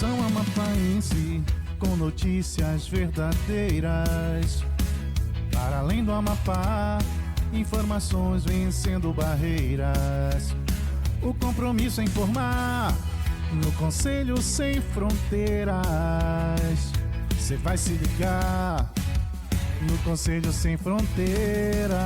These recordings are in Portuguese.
Educação Amapaense, com notícias verdadeiras. Para além do Amapá, informações vencendo barreiras. O compromisso é informar, no Conselho Sem Fronteiras. Você vai se ligar, no Conselho Sem Fronteiras.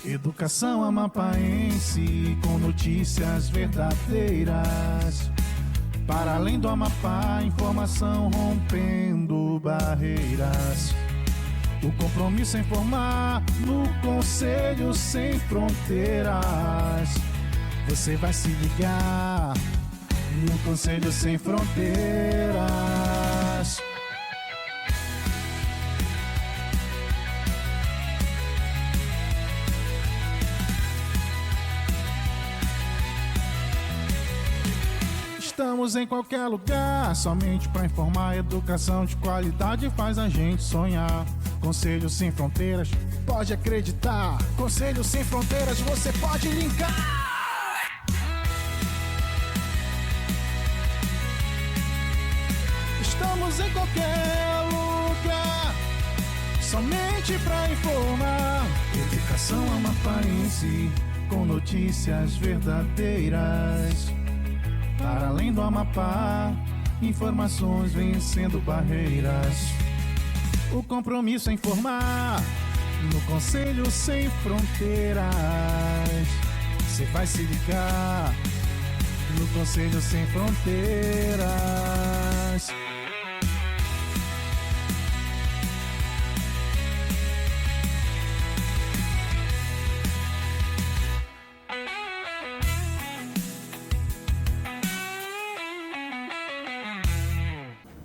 Educação Amapaense, com notícias verdadeiras. Para além do Amapá, informação rompendo barreiras. O compromisso é informar, no Conselho Sem Fronteiras. Você vai se ligar, no Conselho Sem Fronteiras. Estamos em qualquer lugar, somente para informar. Educação de qualidade faz a gente sonhar. Conselho Sem Fronteiras, pode acreditar. Conselho Sem Fronteiras, você pode linkar. Estamos em qualquer lugar, somente para informar. Educação Amapaense, com notícias verdadeiras. Para além do Amapá, informações vencendo barreiras. O compromisso é informar, no Conselho Sem Fronteiras. Você vai se ligar, no Conselho Sem Fronteiras.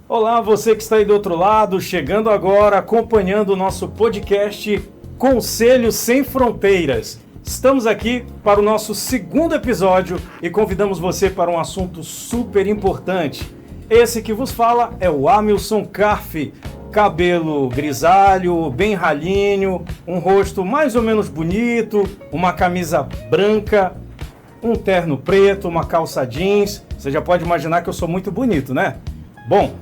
Olá, você que está aí do outro lado, chegando agora, acompanhando o nosso podcast Conselho Sem Fronteiras. Estamos aqui para o nosso segundo episódio e convidamos você para um assunto super importante. Esse que vos fala é o Amilson Carfi, cabelo grisalho, bem ralinho, um rosto mais ou menos bonito, uma camisa branca, um terno preto, uma calça jeans. Você já pode imaginar que eu sou muito bonito, né? Bom,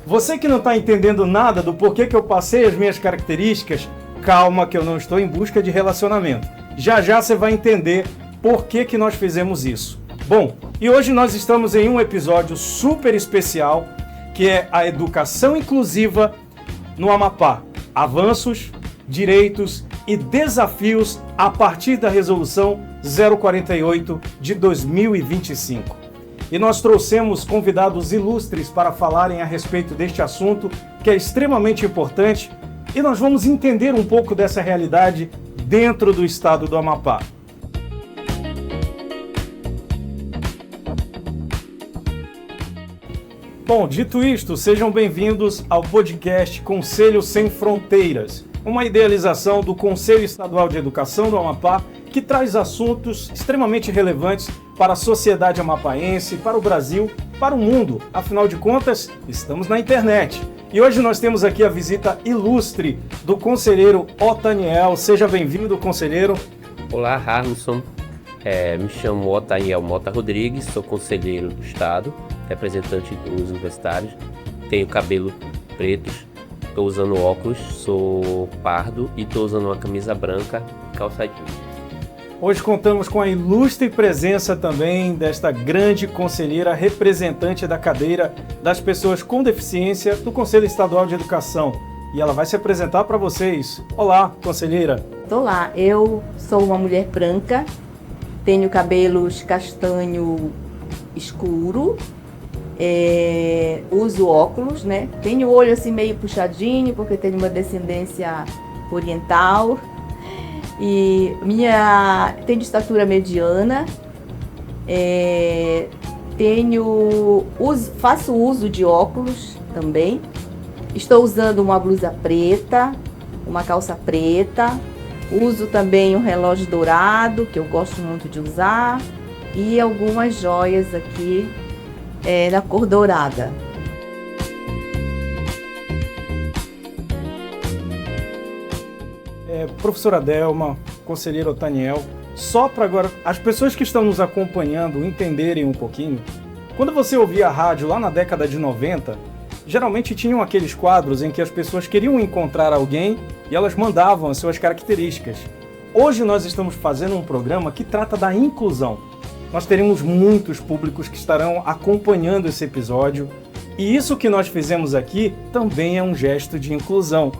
você que não está entendendo nada do porquê que eu passei as minhas características, calma que eu não estou em busca de relacionamento. Já já você vai entender por que nós fizemos isso. Bom, e hoje nós estamos em um episódio super especial, que é a educação inclusiva no Amapá. Avanços, direitos e desafios a partir da Resolução 048 de 2025. E nós trouxemos convidados ilustres para falarem a respeito deste assunto, que é extremamente importante, e nós vamos entender um pouco dessa realidade dentro do estado do Amapá. Bom, dito isto, sejam bem-vindos ao podcast Conselho Sem Fronteiras, uma idealização do Conselho Estadual de Educação do Amapá, que traz assuntos extremamente relevantes para a sociedade amapaense, para o Brasil, para o mundo. Afinal de contas, estamos na internet. E hoje nós temos aqui a visita ilustre do conselheiro Otaniel. Seja bem-vindo, conselheiro. Olá, Harmson. Me chamo Otaniel Mota Rodrigues, sou conselheiro do Estado, representante dos universitários. Tenho cabelo preto, estou usando óculos, sou pardo e estou usando uma camisa branca, calça jeans. Hoje contamos com a ilustre presença também desta grande conselheira representante da cadeira das pessoas com deficiência do Conselho Estadual de Educação. E ela vai se apresentar para vocês. Olá, conselheira. Olá, eu sou uma mulher branca, tenho cabelos castanho escuro, uso óculos, né? Tenho o olho assim meio puxadinho porque tenho uma descendência oriental. E tenho estatura mediana, faço uso de óculos também. Estou usando uma blusa preta, uma calça preta. Uso também um relógio dourado, que eu gosto muito de usar. E algumas joias aqui na cor dourada. professora Delma, conselheiro Otaniel, só para agora as pessoas que estão nos acompanhando entenderem um pouquinho, quando você ouvia a rádio lá na década de 90, geralmente tinham aqueles quadros em que as pessoas queriam encontrar alguém e elas mandavam as suas características. Hoje nós estamos fazendo um programa que trata da inclusão. Nós teremos muitos públicos que estarão acompanhando esse episódio e isso que nós fizemos aqui também é um gesto de inclusão.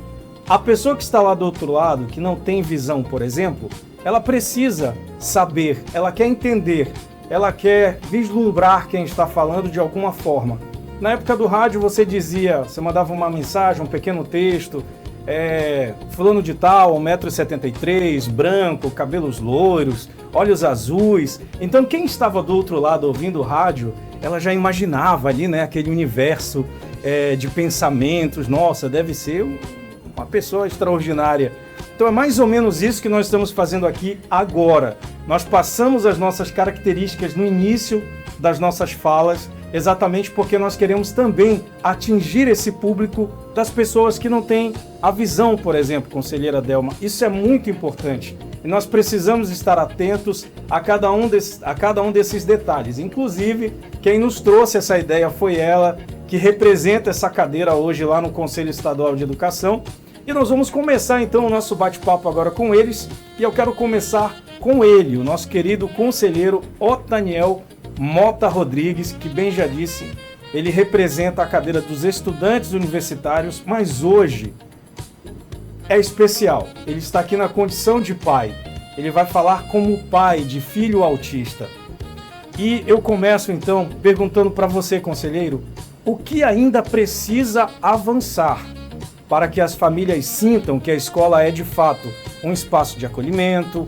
A pessoa que está lá do outro lado, que não tem visão, por exemplo, ela precisa saber, ela quer entender, ela quer vislumbrar quem está falando de alguma forma. Na época do rádio você dizia, você mandava uma mensagem, um pequeno texto, fulano de tal, 1,73 m, branco, cabelos loiros, olhos azuis. Então quem estava do outro lado ouvindo o rádio, ela já imaginava ali, né, aquele universo de pensamentos. Nossa, deve ser uma pessoa extraordinária. Então é mais ou menos isso que nós estamos fazendo aqui agora. Nós passamos as nossas características no início das nossas falas, exatamente porque nós queremos também atingir esse público das pessoas que não têm a visão, por exemplo, conselheira Delma. Isso é muito importante e nós precisamos estar atentos a cada um desses detalhes. Inclusive, quem nos trouxe essa ideia foi ela, que representa essa cadeira hoje lá no Conselho Estadual de Educação. E nós vamos começar então o nosso bate-papo agora com eles. E eu quero começar com ele, o nosso querido conselheiro Otaniel Mota Rodrigues, que bem já disse, ele representa a cadeira dos estudantes universitários, mas hoje é especial. Ele está aqui na condição de pai. Ele vai falar como pai de filho autista. E eu começo então perguntando para você, conselheiro, o que ainda precisa avançar para que as famílias sintam que a escola é de fato um espaço de acolhimento,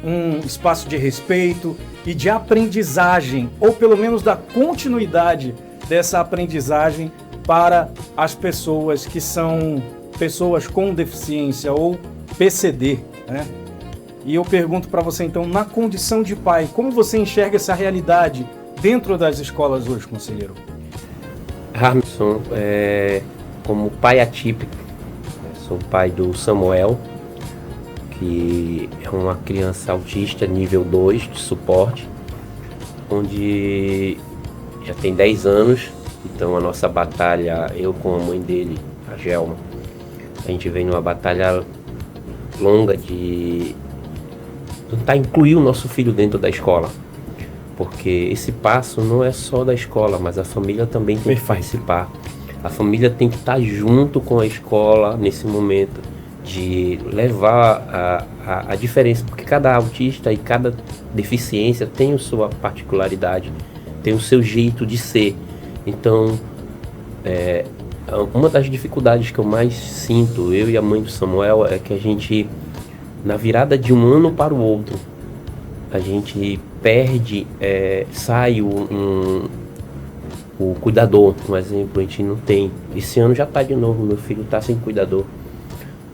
um espaço de respeito e de aprendizagem, ou pelo menos da continuidade dessa aprendizagem para as pessoas que são pessoas com deficiência ou PCD, né? E eu pergunto para você então, na condição de pai, como você enxerga essa realidade dentro das escolas hoje, conselheiro? Harmson, como pai atípico, sou pai do Samuel, que é uma criança autista nível 2 de suporte, onde já tem 10 anos, então a nossa batalha, eu com a mãe dele, a Gelma, a gente vem numa batalha longa de tentar incluir o nosso filho dentro da escola, porque esse passo não é só da escola, mas a família também tem que participar. A família tem que estar junto com a escola nesse momento de levar a diferença, porque cada autista e cada deficiência tem a sua particularidade, tem o seu jeito de ser. Então, uma das dificuldades que eu mais sinto, eu e a mãe do Samuel, é que a gente, na virada de um ano para o outro, a gente perde, sai o cuidador, por exemplo, a gente não tem. Esse ano já está de novo, meu filho está sem cuidador.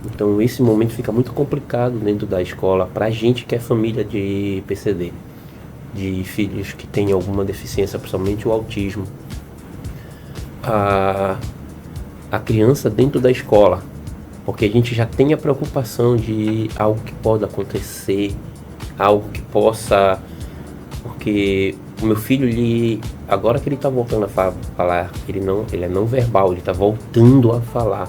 Então esse momento fica muito complicado dentro da escola para a gente que é família de PCD, de filhos que têm alguma deficiência, principalmente o autismo. A criança dentro da escola, porque a gente já tem a preocupação de algo que pode acontecer, algo que possa... Porque o meu filho, agora que ele está voltando a falar, ele é não verbal, ele está voltando a falar.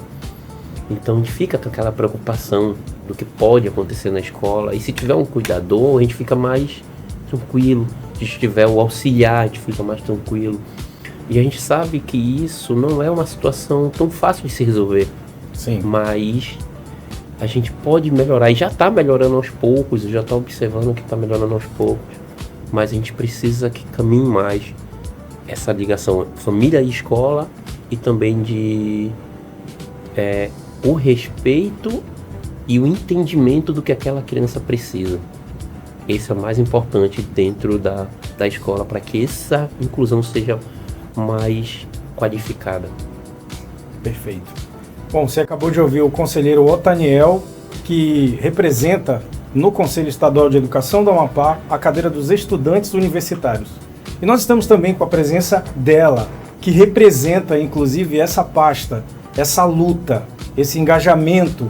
Então a gente fica com aquela preocupação do que pode acontecer na escola. E se tiver um cuidador, a gente fica mais tranquilo. Se tiver o auxiliar, a gente fica mais tranquilo. E a gente sabe que isso não é uma situação tão fácil de se resolver. Sim. Mas a gente pode melhorar. E já está melhorando aos poucos, eu já estou observando que está melhorando aos poucos. Mas a gente precisa que caminhe mais essa ligação família e escola, e também de o respeito e o entendimento do que aquela criança precisa. Esse é o mais importante dentro da escola, para que essa inclusão seja mais qualificada. Perfeito. Bom, você acabou de ouvir o conselheiro Otaniel, que representa no Conselho Estadual de Educação do Amapá a cadeira dos estudantes universitários. E nós estamos também com a presença dela, que representa inclusive essa pasta, essa luta, esse engajamento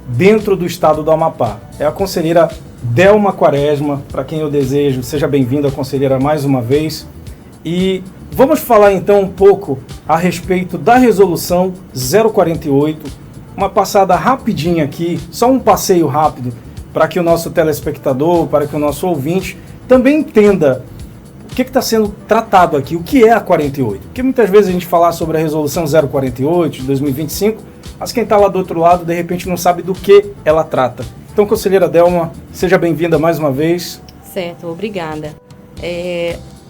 dentro do estado do Amapá. É a conselheira Delma Quaresma, para quem eu desejo, seja bem-vinda, conselheira, mais uma vez. E vamos falar então um pouco a respeito da resolução 048, uma passada rapidinha aqui, só um passeio rápido, para que o nosso telespectador, para que o nosso ouvinte também entenda o que está sendo tratado aqui, o que é a 48. Porque muitas vezes a gente fala sobre a resolução 048 de 2025, mas quem está lá do outro lado, de repente, não sabe do que ela trata. Então, conselheira Delma, seja bem-vinda mais uma vez. Certo, obrigada.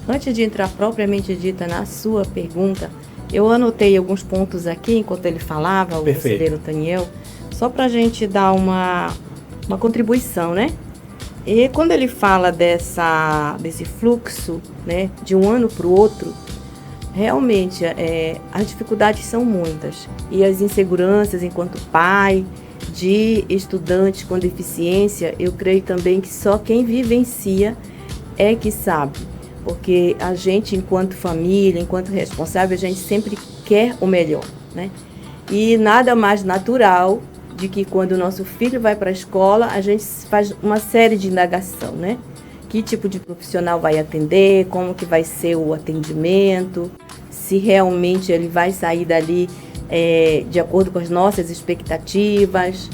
Antes de entrar propriamente dita na sua pergunta, eu anotei alguns pontos aqui enquanto ele falava, o conselheiro Daniel, só para a gente dar uma contribuição, né? E quando ele fala desse fluxo, né, de um ano para o outro, realmente as dificuldades são muitas. E as inseguranças enquanto pai de estudantes com deficiência, eu creio também que só quem vivencia é que sabe. Porque a gente, enquanto família, enquanto responsável, a gente sempre quer o melhor, né? E nada mais natural de que quando o nosso filho vai para a escola, a gente faz uma série de indagação, né? Que tipo de profissional vai atender, como que vai ser o atendimento, se realmente ele vai sair dali de acordo com as nossas expectativas.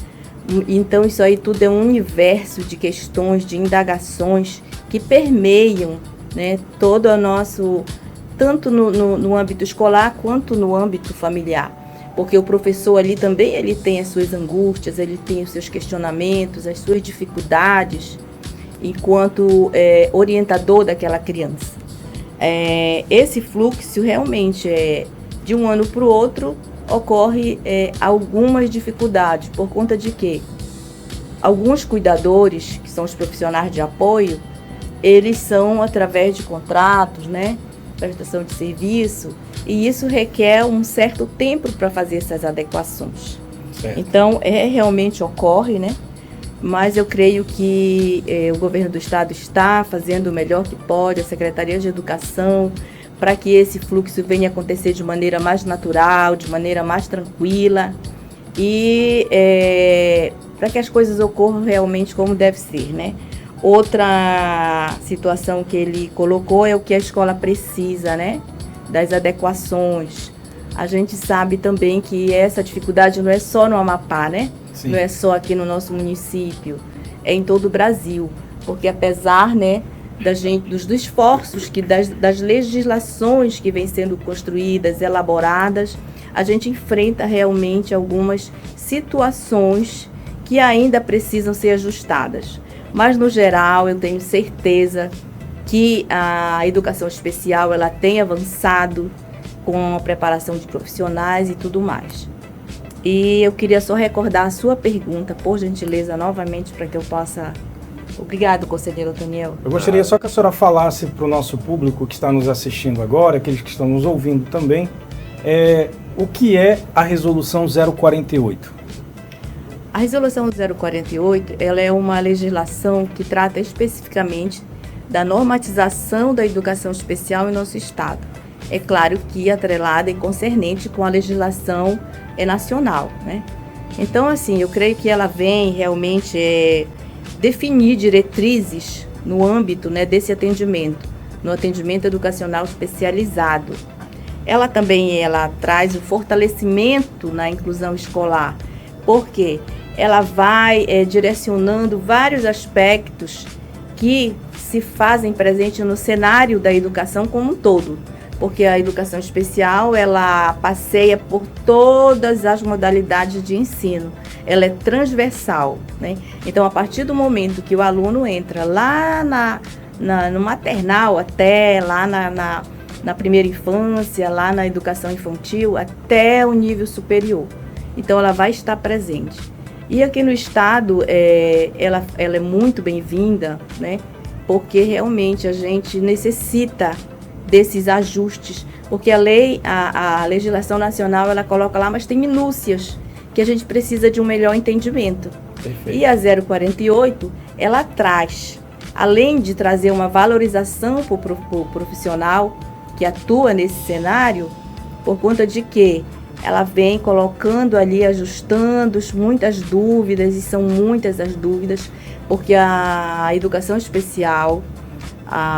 Então, isso aí tudo é um universo de questões, de indagações que permeiam, né, todo o nosso, tanto no âmbito escolar quanto no âmbito familiar, porque o professor ali também ele tem as suas angústias, ele tem os seus questionamentos, as suas dificuldades, enquanto orientador daquela criança. Esse fluxo realmente de um ano para o outro ocorre algumas dificuldades, por conta de que alguns cuidadores, que são os profissionais de apoio, eles são através de contratos, né, prestação de serviço, e isso requer um certo tempo para fazer essas adequações. Certo. Então, realmente ocorre, né, mas eu creio que o governo do estado está fazendo o melhor que pode, a Secretaria de Educação, para que esse fluxo venha acontecer de maneira mais natural, de maneira mais tranquila, e para que as coisas ocorram realmente como deve ser, né. Outra situação que ele colocou é o que a escola precisa, né? Das adequações. A gente sabe também que essa dificuldade não é só no Amapá, né? Sim. Não é só aqui no nosso município, é em todo o Brasil. Porque apesar, né, dos esforços, das legislações que vêm sendo construídas, elaboradas, a gente enfrenta realmente algumas situações que ainda precisam ser ajustadas. Mas, no geral, eu tenho certeza que a educação especial ela tem avançado com a preparação de profissionais e tudo mais. E eu queria só recordar a sua pergunta, por gentileza, novamente, para que eu possa... Obrigado, conselheiro Daniel. Eu gostaria só que a senhora falasse para o nosso público que está nos assistindo agora, aqueles que estão nos ouvindo também, o que é a Resolução 048? A Resolução 048, ela é uma legislação que trata especificamente da normatização da educação especial em nosso estado. É claro que atrelada e concernente com a legislação nacional, né? Então, assim, eu creio que ela vem realmente definir diretrizes no âmbito, né, desse atendimento, no atendimento educacional especializado. Ela também traz o fortalecimento na inclusão escolar, porque ela vai direcionando vários aspectos que se fazem presente no cenário da educação como um todo, porque a educação especial ela passeia por todas as modalidades de ensino, ela é transversal, né? Então, a partir do momento que o aluno entra lá no maternal, até lá na primeira infância, lá na educação infantil, até o nível superior, então ela vai estar presente. E aqui no estado, ela é muito bem-vinda, né? Porque realmente a gente necessita desses ajustes, porque a legislação nacional, ela coloca lá, mas tem minúcias que a gente precisa de um melhor entendimento. Perfeito. E a 048, ela traz, além de trazer uma valorização para o profissional que atua nesse cenário, por conta de que ela vem colocando ali, ajustando muitas dúvidas, e são muitas as dúvidas, porque a educação especial,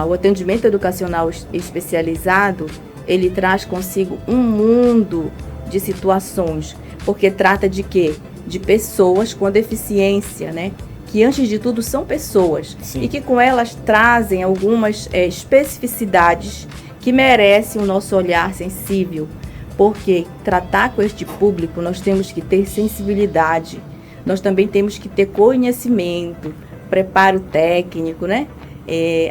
o atendimento educacional especializado, ele traz consigo um mundo de situações, porque trata de quê? De pessoas com deficiência, né? Que antes de tudo são pessoas. Sim. E que com elas trazem algumas especificidades que merecem o nosso olhar sensível, porque tratar com este público nós temos que ter sensibilidade, nós também temos que ter conhecimento, preparo técnico, né?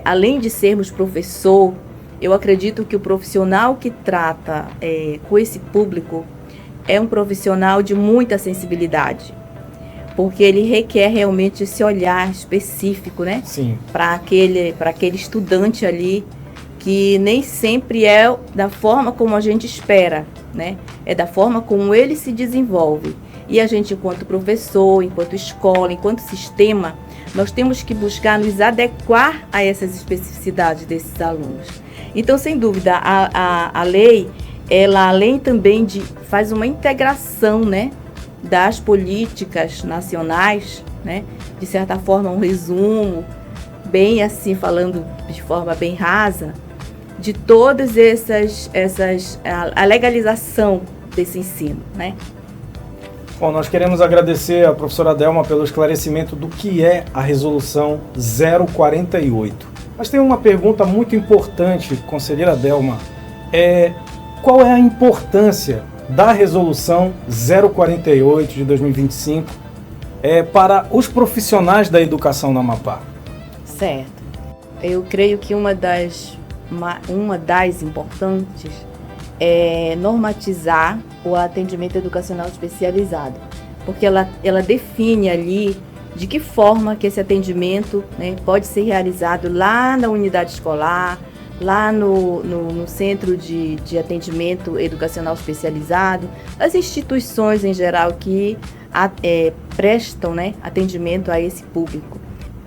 Além de sermos professor, eu acredito que o profissional que trata com esse público é um profissional de muita sensibilidade, porque ele requer realmente esse olhar específico, né? Sim. Para aquele estudante ali, que nem sempre é da forma como a gente espera, né? É da forma como ele se desenvolve. E a gente, enquanto professor, enquanto escola, enquanto sistema, nós temos que buscar nos adequar a essas especificidades desses alunos. Então, sem dúvida, a lei, ela além também faz uma integração, né, das políticas nacionais, né? De certa forma, um resumo, bem assim, falando de forma bem rasa, de todas a legalização desse ensino, né? Bom, nós queremos agradecer à professora Delma pelo esclarecimento do que é a Resolução 048. Mas tem uma pergunta muito importante, conselheira Delma. Qual é a importância da Resolução 048 de 2025 para os profissionais da educação no Amapá? Certo. Eu creio que uma das importantes é normatizar o atendimento educacional especializado, porque ela define ali de que forma que esse atendimento, né, pode ser realizado lá na unidade escolar, lá no centro de atendimento educacional especializado, as instituições em geral que prestam, né, atendimento a esse público.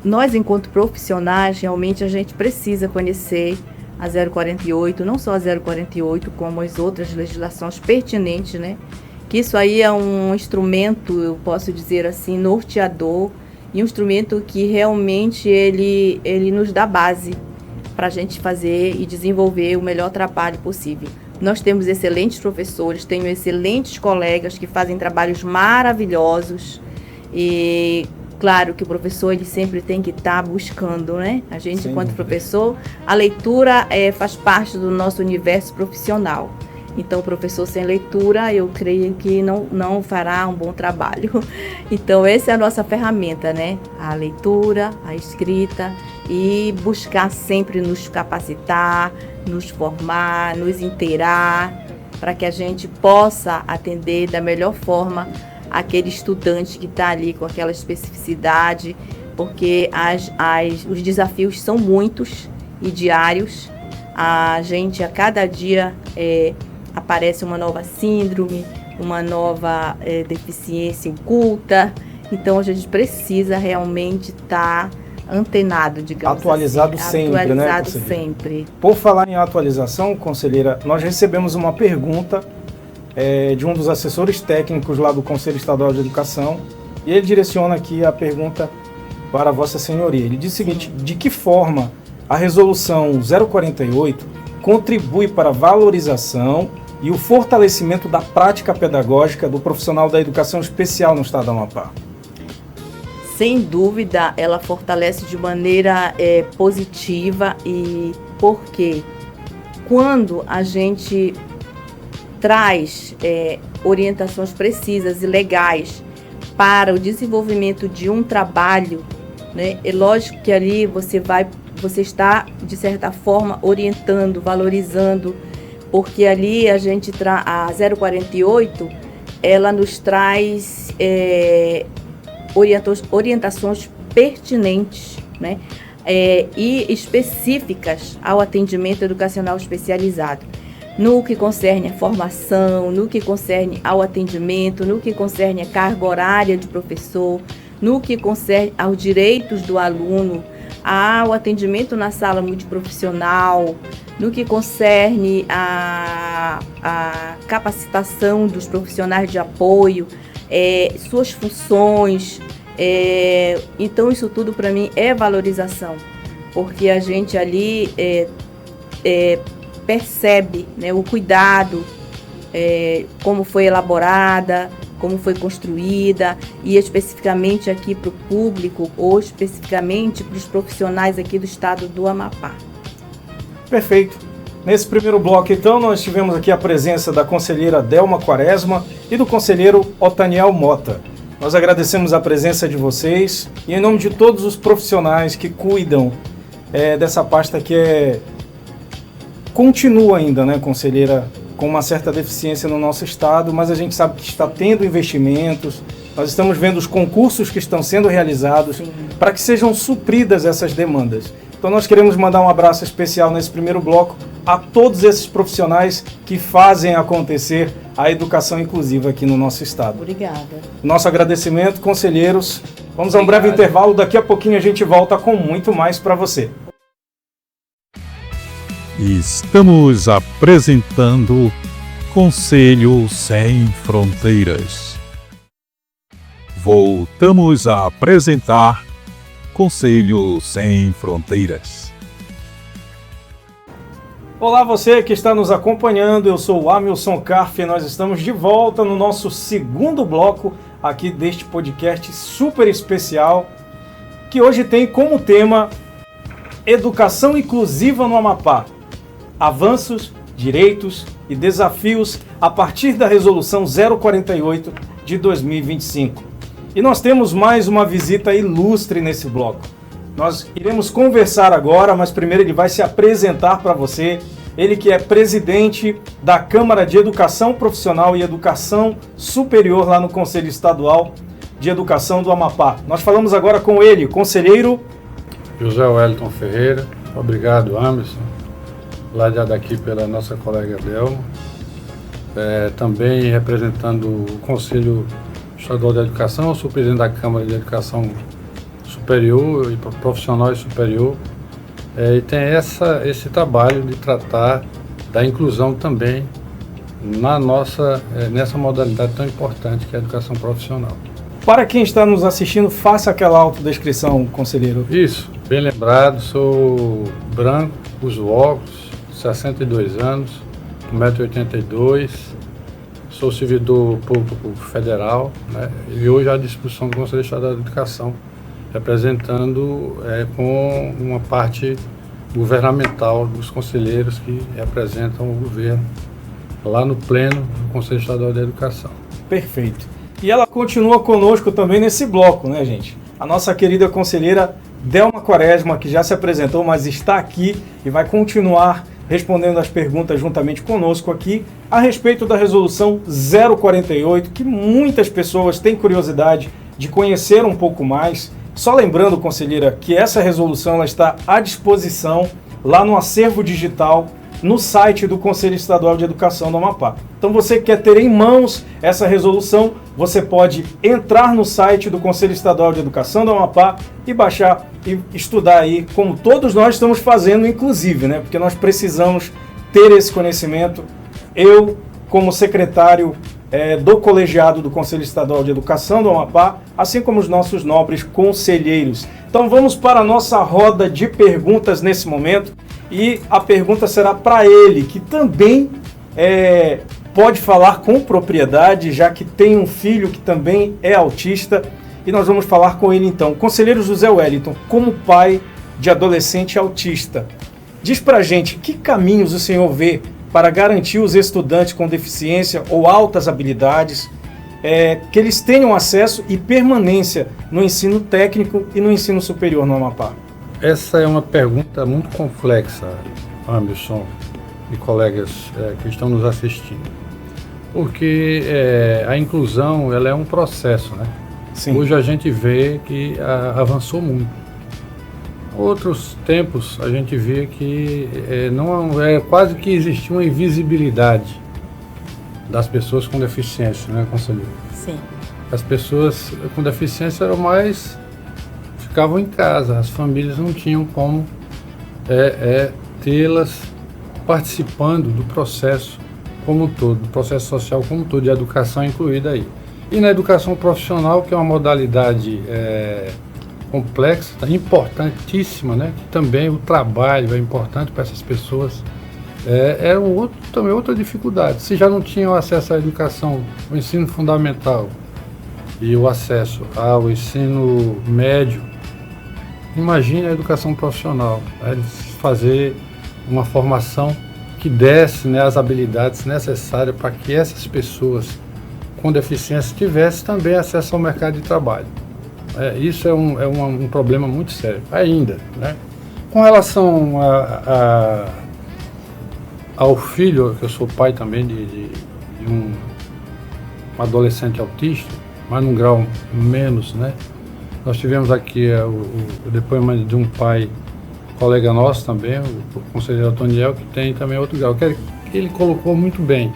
Nós, enquanto profissionais, realmente a gente precisa conhecer a 048, não só a 048, como as outras legislações pertinentes, né? Que isso aí é um instrumento, eu posso dizer assim, norteador, e um instrumento que realmente ele nos dá base para a gente fazer e desenvolver o melhor trabalho possível. Nós temos excelentes professores, tenho excelentes colegas que fazem trabalhos maravilhosos, e claro que o professor ele sempre tem que estar buscando, né? A gente, sim, enquanto professor, a leitura faz parte do nosso universo profissional. Então, o professor sem leitura, eu creio que não fará um bom trabalho. Então, essa é a nossa ferramenta, né? A leitura, a escrita, e buscar sempre nos capacitar, nos formar, nos inteirar, para que a gente possa atender da melhor forma aquele estudante que está ali com aquela especificidade, porque os desafios são muitos e diários. A cada dia aparece uma nova síndrome, uma nova deficiência oculta. Então a gente precisa realmente estar antenado, digamos atualizado assim. Sempre, atualizado, né, sempre. Por falar em atualização, conselheira, nós recebemos uma pergunta de um dos assessores técnicos lá do Conselho Estadual de Educação, e ele direciona aqui a pergunta para Vossa Senhoria. Ele diz o seguinte: de que forma a Resolução 048 contribui para a valorização e o fortalecimento da prática pedagógica do profissional da educação especial no estado do Amapá? Sem dúvida, ela fortalece de maneira positiva, e porque quando a gente traz orientações precisas e legais para o desenvolvimento de um trabalho, né? É lógico que ali você está, de certa forma, orientando, valorizando, porque ali a 048, ela nos traz orientações pertinentes, né? E específicas ao atendimento educacional especializado, no que concerne a formação, no que concerne ao atendimento, no que concerne a carga horária de professor, no que concerne aos direitos do aluno, ao atendimento na sala multiprofissional, no que concerne a capacitação dos profissionais de apoio, suas funções. Então, isso tudo para mim é valorização, porque a gente ali percebe, né, o cuidado, como foi elaborada, como foi construída, e especificamente aqui para o público, ou especificamente para os profissionais aqui do estado do Amapá. Perfeito. Nesse primeiro bloco, então, nós tivemos aqui a presença da conselheira Delma Quaresma e do conselheiro Otaniel Mota. Nós agradecemos a presença de vocês e em nome de todos os profissionais que cuidam dessa pasta que continua ainda, né, conselheira, com uma certa deficiência no nosso estado, mas a gente sabe que está tendo investimentos, nós estamos vendo os concursos que estão sendo realizados para que sejam supridas essas demandas. Então nós queremos mandar um abraço especial nesse primeiro bloco a todos esses profissionais que fazem acontecer a educação inclusiva aqui no nosso estado. Obrigada. Nosso agradecimento, conselheiros. Vamos a um breve intervalo, daqui a pouquinho a gente volta com muito mais para você. Estamos apresentando Conselho Sem Fronteiras. Voltamos a apresentar Conselho Sem Fronteiras. Olá, você que está nos acompanhando, eu sou o Amilson Carf e nós estamos de volta no nosso segundo bloco aqui deste podcast super especial, que hoje tem como tema Educação Inclusiva no Amapá. Avanços, direitos e desafios a partir da Resolução 048 de 2025. E nós temos mais uma visita ilustre nesse bloco. Nós iremos conversar agora, mas primeiro ele vai se apresentar para você. Ele que é presidente da Câmara de Educação Profissional e Educação Superior lá no Conselho Estadual de Educação do Amapá. Nós falamos agora com ele, o conselheiro José Wellington Ferreira. Obrigado, Amilson. Ladeado aqui pela nossa colega Delma, também representando o Conselho Estadual de Educação, sou presidente da Câmara de Educação Superior e Profissional e Superior, e tem esse trabalho de tratar da inclusão também nessa modalidade tão importante que é a educação profissional. Para quem está nos assistindo, faça aquela autodescrição, conselheiro. Isso, bem lembrado, sou branco, uso óculos, 62 anos, 1,82 m, sou servidor público federal, né, e hoje à disposição do Conselho Estadual de Educação, representando com uma parte governamental dos conselheiros que representam o governo lá no pleno do Conselho Estadual de Educação. Perfeito. E ela continua conosco também nesse bloco, né, gente? A nossa querida conselheira Delma Quaresma, que já se apresentou, mas está aqui e vai continuar respondendo as perguntas juntamente conosco aqui a respeito da Resolução 048, que muitas pessoas têm curiosidade de conhecer um pouco mais. Só lembrando, conselheira, que essa resolução ela está à disposição lá no acervo digital, no site do Conselho Estadual de Educação do Amapá. Então você que quer ter em mãos essa resolução, você pode entrar no site do Conselho Estadual de Educação do Amapá e baixar e estudar aí, como todos nós estamos fazendo, inclusive, né? Porque nós precisamos ter esse conhecimento. Eu, como secretário do colegiado do Conselho Estadual de Educação do Amapá, assim como os nossos nobres conselheiros. Então vamos para a nossa roda de perguntas nesse momento. E a pergunta será para ele, que também pode falar com propriedade, já que tem um filho que também é autista. E nós vamos falar com ele então. Conselheiro José Wellington, como pai de adolescente autista, diz pra gente que caminhos o senhor vê para garantir os estudantes com deficiência ou altas habilidades, que eles tenham acesso e permanência no ensino técnico e no ensino superior no Amapá. Essa é uma pergunta muito complexa, Amilson e colegas que estão nos assistindo, porque a inclusão ela é um processo, né? Sim. Hoje a gente vê que avançou muito. Outros tempos a gente via que quase que existia uma invisibilidade das pessoas com deficiência, né, conselheiro? Sim. As pessoas com deficiência ficavam em casa, as famílias não tinham como tê-las participando do processo como um todo, do processo social como um todo, de educação incluída aí. E na educação profissional, que é uma modalidade complexa, importantíssima, né? Que também o trabalho é importante para essas pessoas. Era também outra dificuldade. Se já não tinham acesso à educação, o ensino fundamental e o acesso ao ensino médio, imagine a educação profissional, né? Fazer uma formação que desse, né, as habilidades necessárias para que essas pessoas com deficiência tivessem também acesso ao mercado de trabalho. Isso é um problema muito sério ainda, né? Com relação ao filho, que eu sou pai também de um adolescente autista, mas num grau menos, né? Nós tivemos aqui o depoimento de um pai, colega nosso também, o conselheiro Antoniel, que tem também outro grau, que ele colocou muito bem,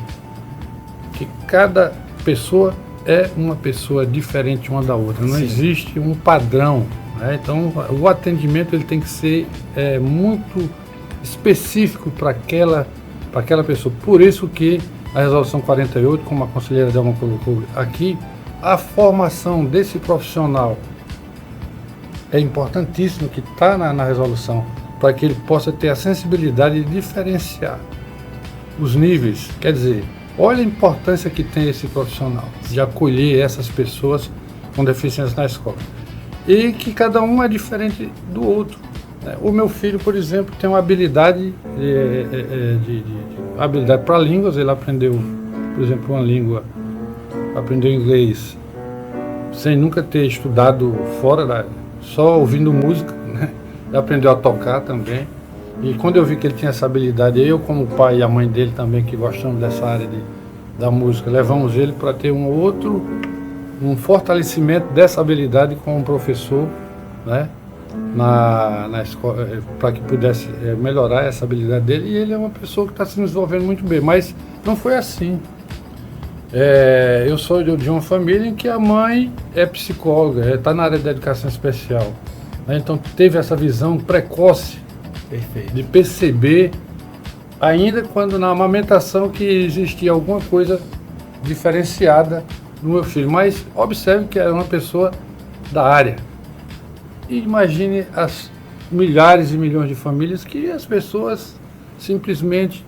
que cada pessoa é uma pessoa diferente uma da outra, não existe um padrão, né? Então o atendimento ele tem que ser muito específico para aquela pessoa. Por isso que a resolução 48, como a conselheira Delma colocou aqui, a formação desse profissional é importantíssimo, que está na resolução, para que ele possa ter a sensibilidade de diferenciar os níveis. Quer dizer, olha a importância que tem esse profissional de acolher essas pessoas com deficiência na escola. E que cada um é diferente do outro. O meu filho, por exemplo, tem uma habilidade habilidade para línguas. Ele aprendeu, por exemplo, uma língua, aprendeu inglês sem nunca ter estudado fora, só ouvindo música, né? Ele aprendeu a tocar também. E quando eu vi que ele tinha essa habilidade, eu como pai e a mãe dele também, que gostamos dessa área da música, levamos ele para ter um fortalecimento dessa habilidade com um professor, né? Na escola, para que pudesse melhorar essa habilidade dele. E ele é uma pessoa que está se desenvolvendo muito bem, mas não foi assim. Eu sou de uma família em que a mãe é psicóloga, está na área da educação especial, né? Então teve essa visão precoce. Perfeito. De perceber, ainda quando na amamentação, que existia alguma coisa diferenciada no meu filho. Mas observe que era uma pessoa da área. E imagine as milhares e milhões de famílias que as pessoas simplesmente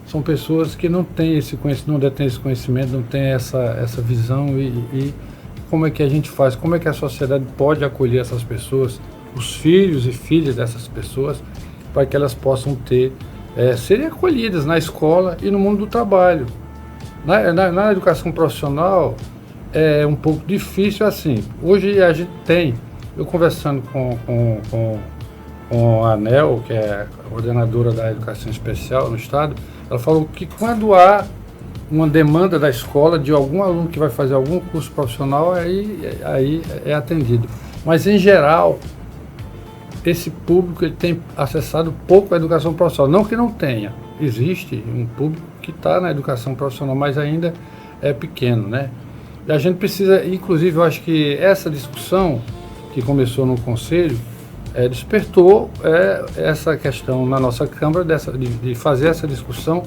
são pessoas que não têm esse conhecimento, não detêm esse conhecimento, não têm essa visão. E como é que a gente faz? Como é que a sociedade pode acolher essas pessoas, os filhos e filhas dessas pessoas, para que elas possam serem acolhidas na escola e no mundo do trabalho. Na educação profissional é um pouco difícil assim. Hoje a gente tem, eu conversando com a ANEL, que é a coordenadora da educação especial no estado, ela falou que quando há uma demanda da escola de algum aluno que vai fazer algum curso profissional, aí é atendido. Mas em geral, esse público ele tem acessado pouco a educação profissional. Não que não tenha, existe um público que está na educação profissional, mas ainda é pequeno, né? E a gente precisa, inclusive, eu acho que essa discussão que começou no Conselho despertou essa questão na nossa Câmara de fazer essa discussão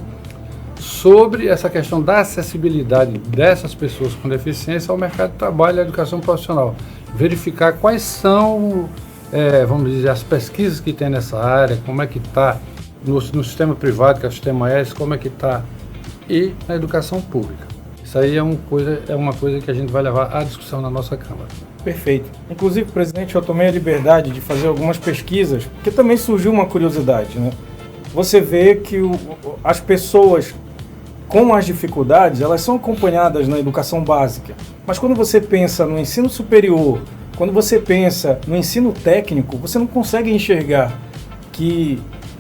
sobre essa questão da acessibilidade dessas pessoas com deficiência ao mercado de trabalho e à educação profissional. Verificar quais são vamos dizer, as pesquisas que tem nessa área, como é que está no sistema privado, que é o sistema S, como é que está, e na educação pública. Isso aí é uma coisa que a gente vai levar à discussão na nossa Câmara. Perfeito. Inclusive, presidente, eu tomei a liberdade de fazer algumas pesquisas, porque também surgiu uma curiosidade, né? Você vê que as pessoas com as dificuldades, elas são acompanhadas na educação básica, mas quando você pensa no ensino superior, quando você pensa no ensino técnico, você não consegue enxergar que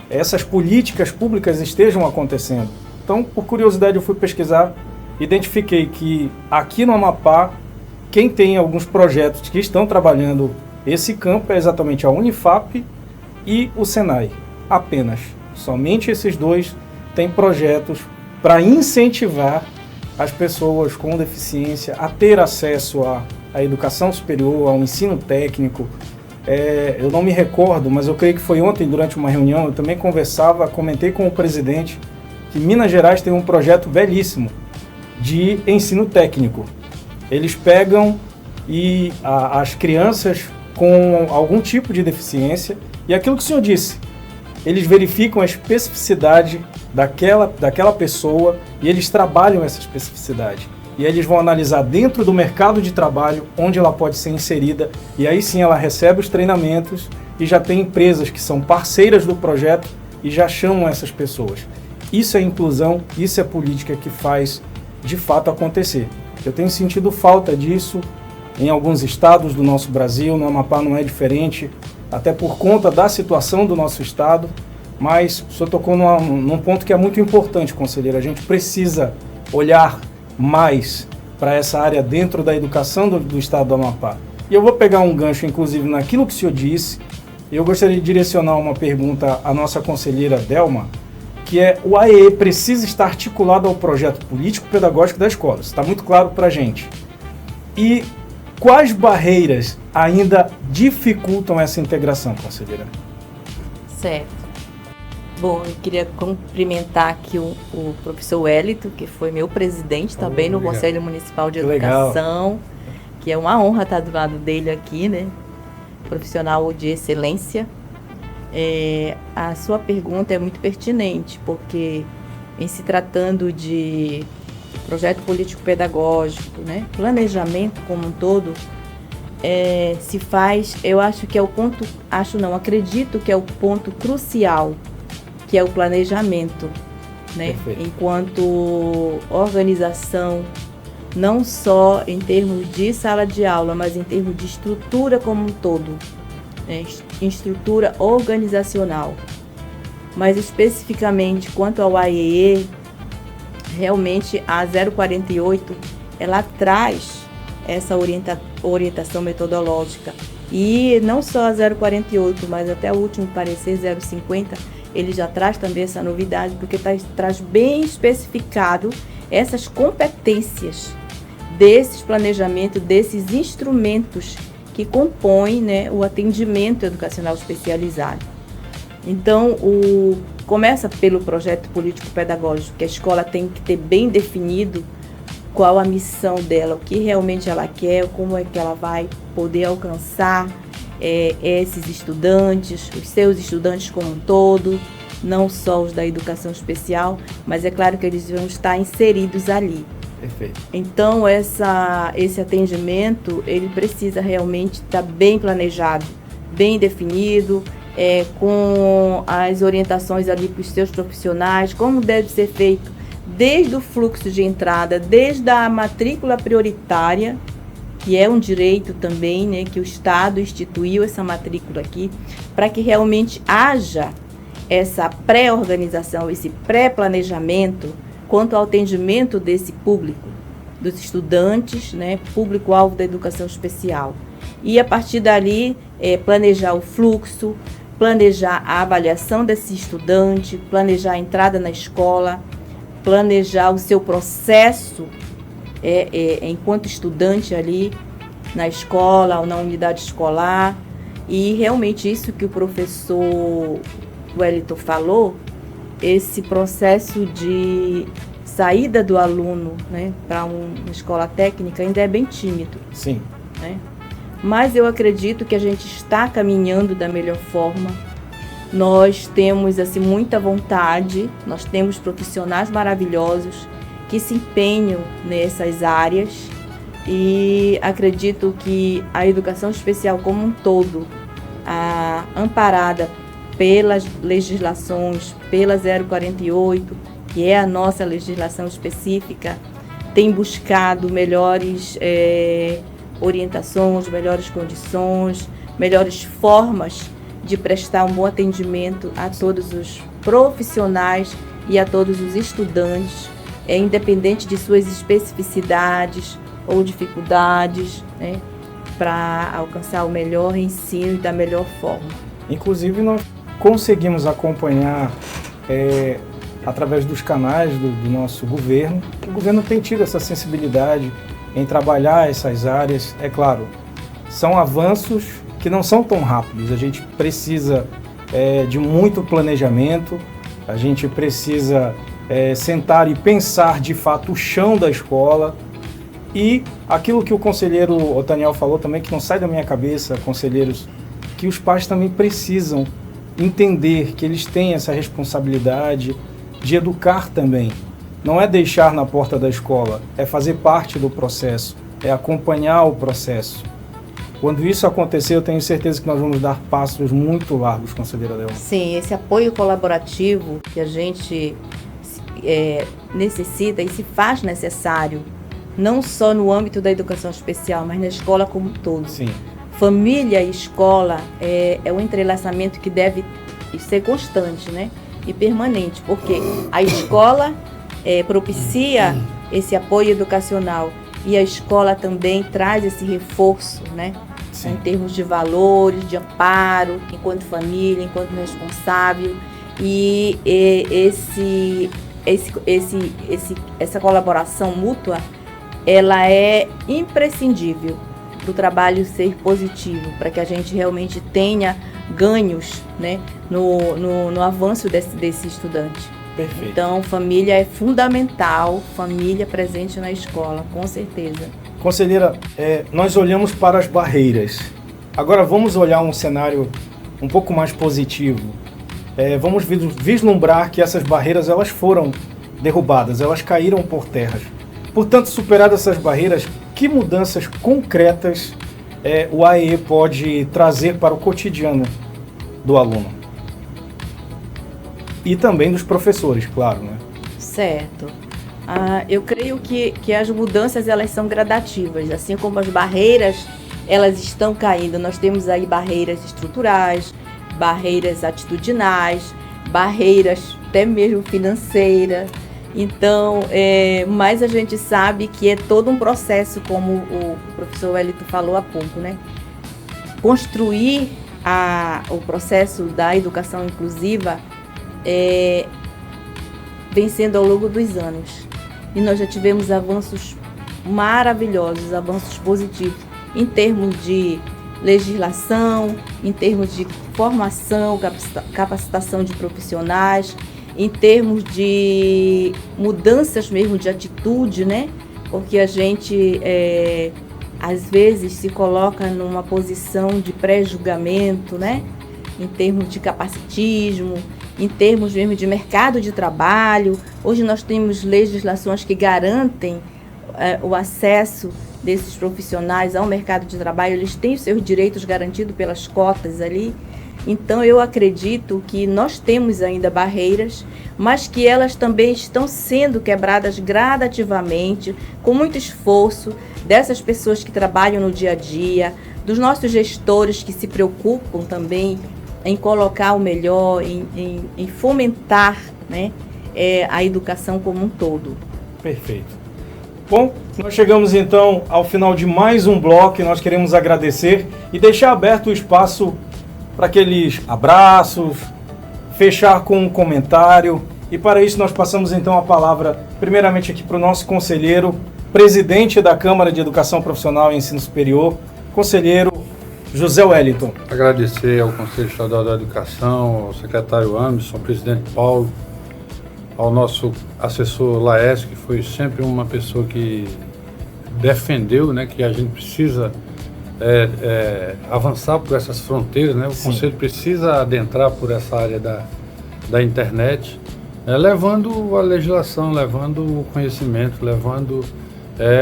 essas políticas públicas estejam acontecendo. Então, por curiosidade, eu fui pesquisar, identifiquei que aqui no Amapá, quem tem alguns projetos que estão trabalhando esse campo é exatamente a Unifap e o Senai. Apenas. Somente esses dois têm projetos para incentivar as pessoas com deficiência a ter acesso à educação superior, ao ensino técnico, eu não me recordo, mas eu creio que foi ontem durante uma reunião, eu também comentei com o presidente que Minas Gerais tem um projeto belíssimo de ensino técnico. Eles pegam as crianças com algum tipo de deficiência e aquilo que o senhor disse, eles verificam a especificidade daquela pessoa e eles trabalham essa especificidade. E eles vão analisar dentro do mercado de trabalho onde ela pode ser inserida e aí sim ela recebe os treinamentos e já tem empresas que são parceiras do projeto e já chamam essas pessoas. Isso é inclusão, isso é política que faz de fato acontecer. Eu tenho sentido falta disso em alguns estados do nosso Brasil, no Amapá não é diferente, até por conta da situação do nosso estado, mas o senhor tocou num ponto que é muito importante, conselheiro. A gente precisa olhar mais para essa área dentro da educação do estado do Amapá. E eu vou pegar um gancho, inclusive, naquilo que o senhor disse, e eu gostaria de direcionar uma pergunta à nossa conselheira Delma, que é: o AEE precisa estar articulado ao projeto político-pedagógico da escola. Isso está muito claro para a gente. E quais barreiras ainda dificultam essa integração, conselheira? Certo. Bom, eu queria cumprimentar aqui o professor Wellington, que foi meu presidente também no Conselho Municipal de Educação, que é uma honra estar do lado dele aqui, né? Profissional de excelência. A sua pergunta é muito pertinente, porque em se tratando de projeto político-pedagógico, né, planejamento como um todo, se faz, eu acho que é o ponto, acredito que é o ponto crucial, que é o planejamento, né, enquanto organização, não só em termos de sala de aula, mas em termos de estrutura como um todo, né, estrutura organizacional. Mas especificamente quanto ao AEE, realmente a 048, ela traz essa orientação metodológica. E não só a 048, mas até o último parecer 050, ele já traz também essa novidade, porque traz bem especificado essas competências desses planejamentos, desses instrumentos que compõem, né, o atendimento educacional especializado. Então, começa pelo projeto político-pedagógico, que a escola tem que ter bem definido qual a missão dela, o que realmente ela quer, como é que ela vai poder alcançar esses estudantes, os seus estudantes como um todo, não só os da educação especial, mas é claro que eles vão estar inseridos ali. Perfeito. Então, esse atendimento, ele precisa realmente estar bem planejado, bem definido, com as orientações ali para os seus profissionais, como deve ser feito desde o fluxo de entrada, desde a matrícula prioritária, que é um direito também, né, que o Estado instituiu essa matrícula aqui, para que realmente haja essa pré-organização, esse pré-planejamento quanto ao atendimento desse público, dos estudantes, né, público-alvo da educação especial. E a partir dali, planejar o fluxo, planejar a avaliação desse estudante, planejar a entrada na escola, planejar o seu processo enquanto estudante ali na escola ou na unidade escolar. E realmente isso que o professor Wellington falou, esse processo de saída do aluno, né, para uma escola técnica ainda é bem tímido. Sim. Né? Mas eu acredito que a gente está caminhando da melhor forma. Nós temos assim, muita vontade, nós temos profissionais maravilhosos que se empenham nessas áreas e acredito que a educação especial como um todo, amparada pelas legislações, pela 048, que é a nossa legislação específica, tem buscado melhores orientações, melhores condições, melhores formas de prestar um bom atendimento a todos os profissionais e a todos os estudantes, independente de suas especificidades ou dificuldades, né, para alcançar o melhor ensino da melhor forma. Inclusive, nós conseguimos acompanhar através dos canais do nosso governo. O governo tem tido essa sensibilidade em trabalhar essas áreas. É claro, são avanços que não são tão rápidos. A gente precisa de muito planejamento, a gente precisa sentar e pensar de fato o chão da escola. E aquilo que o conselheiro Otaniel falou também, que não sai da minha cabeça, conselheiros, que os pais também precisam entender que eles têm essa responsabilidade de educar também. Não é deixar na porta da escola, é fazer parte do processo, é acompanhar o processo. Quando isso acontecer, eu tenho certeza que nós vamos dar passos muito largos, conselheira Delma. Sim, esse apoio colaborativo que a gente necessita e se faz necessário, não só no âmbito da educação especial, mas na escola como um todo. Sim. Família e escola é um entrelaçamento que deve ser constante, né? E permanente, porque a escola propicia esse apoio educacional e a escola também traz esse reforço, né? Sim. Em termos de valores, de amparo, enquanto família, enquanto responsável. E essa colaboração mútua, ela é imprescindível para o trabalho ser positivo, para que a gente realmente tenha ganhos, né, no avanço desse estudante. Perfeito. Então, família é fundamental, família presente na escola, com certeza. Conselheira, nós olhamos para as barreiras. Agora vamos olhar um cenário um pouco mais positivo. Vamos vislumbrar que essas barreiras elas foram derrubadas, elas caíram por terra. Portanto, superadas essas barreiras, que mudanças concretas o AEE pode trazer para o cotidiano do aluno? E também dos professores, claro, né? Certo. Eu creio que as mudanças elas são gradativas, assim como as barreiras elas estão caindo. Nós temos aí barreiras estruturais, barreiras atitudinais, barreiras até mesmo financeiras. Então, mas a gente sabe que é todo um processo, como o professor Wellington falou há pouco, né? Construir o processo da educação inclusiva vem sendo ao longo dos anos. E nós já tivemos avanços maravilhosos, avanços positivos, em termos de legislação, em termos de formação, capacitação de profissionais, em termos de mudanças mesmo de atitude, né? Porque a gente, às vezes, se coloca numa posição de pré-julgamento, né? Em termos de capacitismo, em termos mesmo de mercado de trabalho. Hoje nós temos legislações que garantem o acesso desses profissionais ao mercado de trabalho, eles têm os seus direitos garantidos pelas cotas ali. Então eu acredito que nós temos ainda barreiras, mas que elas também estão sendo quebradas gradativamente, com muito esforço dessas pessoas que trabalham no dia a dia, dos nossos gestores que se preocupam também em colocar o melhor, em fomentar, né, a educação como um todo. Perfeito. Bom, nós chegamos então ao final de mais um bloco e nós queremos agradecer e deixar aberto o espaço para aqueles abraços, fechar com um comentário. E para isso nós passamos então a palavra primeiramente aqui para o nosso conselheiro, presidente da Câmara de Educação Profissional e Ensino Superior, conselheiro José Wellington. Agradecer ao Conselho Estadual da Educação, ao secretário Anderson, ao presidente Paulo, ao nosso assessor Laércio, que foi sempre uma pessoa que defendeu, né, que a gente precisa avançar por essas fronteiras, né? O Sim. Conselho precisa adentrar por essa área da internet, levando a legislação, levando o conhecimento, levando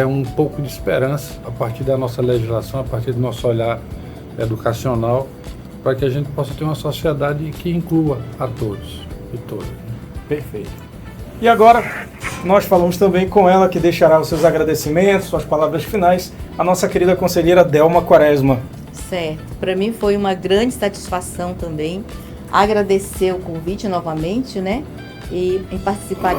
um pouco de esperança a partir da nossa legislação, a partir do nosso olhar educacional, para que a gente possa ter uma sociedade que inclua a todos e todas. Perfeito. E agora nós falamos também com ela, que deixará os seus agradecimentos, suas palavras finais, a nossa querida conselheira Delma Quaresma. Certo. Para mim foi uma grande satisfação também agradecer o convite novamente, né? E em participar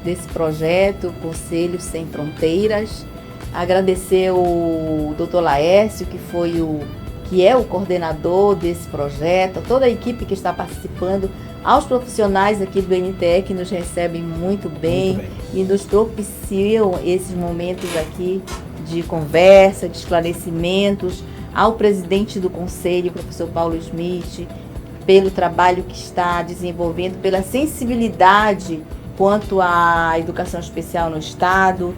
desse projeto, Conselho Sem Fronteiras. Agradecer o Dr. Laércio, que é o coordenador desse projeto, toda a equipe que está participando, aos profissionais aqui do NTE que nos recebem muito bem e nos propiciam esses momentos aqui de conversa, de esclarecimentos, ao presidente do conselho, professor Paulo Smith, pelo trabalho que está desenvolvendo, pela sensibilidade quanto à educação especial no Estado.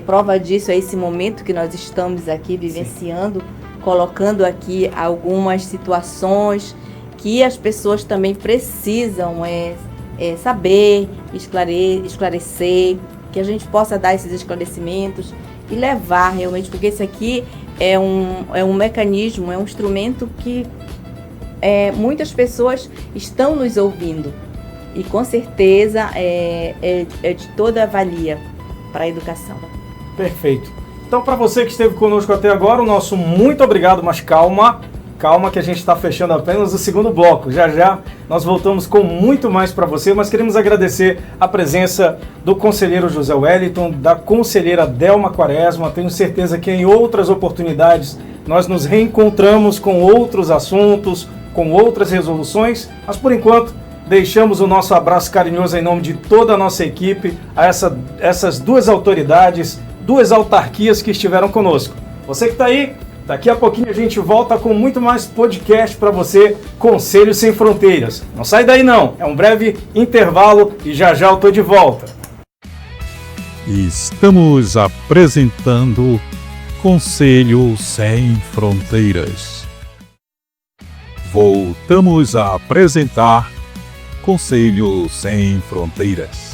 Prova disso é esse momento que nós estamos aqui vivenciando, colocando aqui algumas situações que as pessoas também precisam saber, esclarecer, que a gente possa dar esses esclarecimentos e levar realmente, porque isso aqui é um mecanismo, é um instrumento que muitas pessoas estão nos ouvindo e com certeza é de toda a valia para a educação. Perfeito. Então, para você que esteve conosco até agora, o nosso muito obrigado, mas calma que a gente está fechando apenas o segundo bloco. Já nós voltamos com muito mais para você, mas queremos agradecer a presença do conselheiro José Wellington, da conselheira Delma Quaresma. Tenho certeza que em outras oportunidades nós nos reencontramos com outros assuntos, com outras resoluções, mas por enquanto deixamos o nosso abraço carinhoso em nome de toda a nossa equipe, a essas duas autoridades, duas autarquias que estiveram conosco. Você que está aí, daqui a pouquinho a gente volta com muito mais podcast para você, Conselho Sem Fronteiras. Não sai daí não, é um breve intervalo e já eu estou de volta. Estamos apresentando Conselho Sem Fronteiras. Voltamos a apresentar Conselho Sem Fronteiras.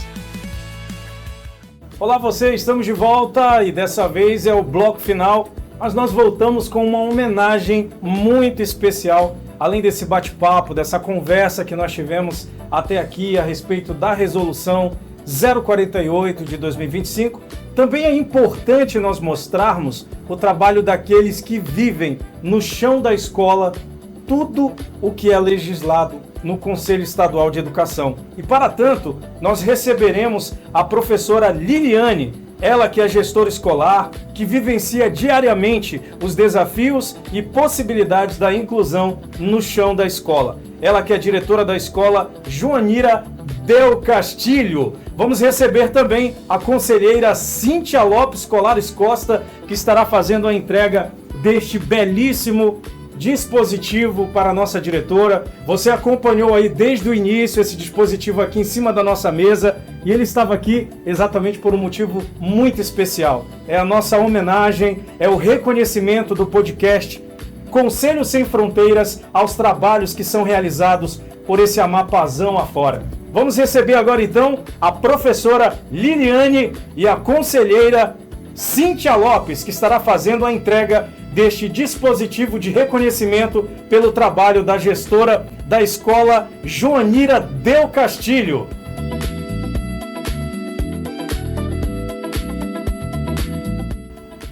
Olá você, estamos de volta e dessa vez é o bloco final, mas nós voltamos com uma homenagem muito especial, além desse bate-papo, dessa conversa que nós tivemos até aqui a respeito da resolução 048 de 2025, também é importante nós mostrarmos o trabalho daqueles que vivem no chão da escola tudo o que é legislado no Conselho Estadual de Educação. E para tanto, nós receberemos a professora Liliane, ela que é gestora escolar, que vivencia diariamente os desafios e possibilidades da inclusão no chão da escola. Ela que é diretora da escola Joanira Del Castilho. Vamos receber também a conselheira Cíntia Lopes Colares Costa, que estará fazendo a entrega deste belíssimo dispositivo para a nossa diretora. Você acompanhou aí desde o início esse dispositivo aqui em cima da nossa mesa e ele estava aqui exatamente por um motivo muito especial. É a nossa homenagem, é o reconhecimento do podcast Conselho Sem Fronteiras aos trabalhos que são realizados por esse Amapazão afora. Vamos receber agora então a professora Liliane e a conselheira Cíntia Lopes, que estará fazendo a entrega deste dispositivo de reconhecimento pelo trabalho da gestora da escola Joanira Del Castilho.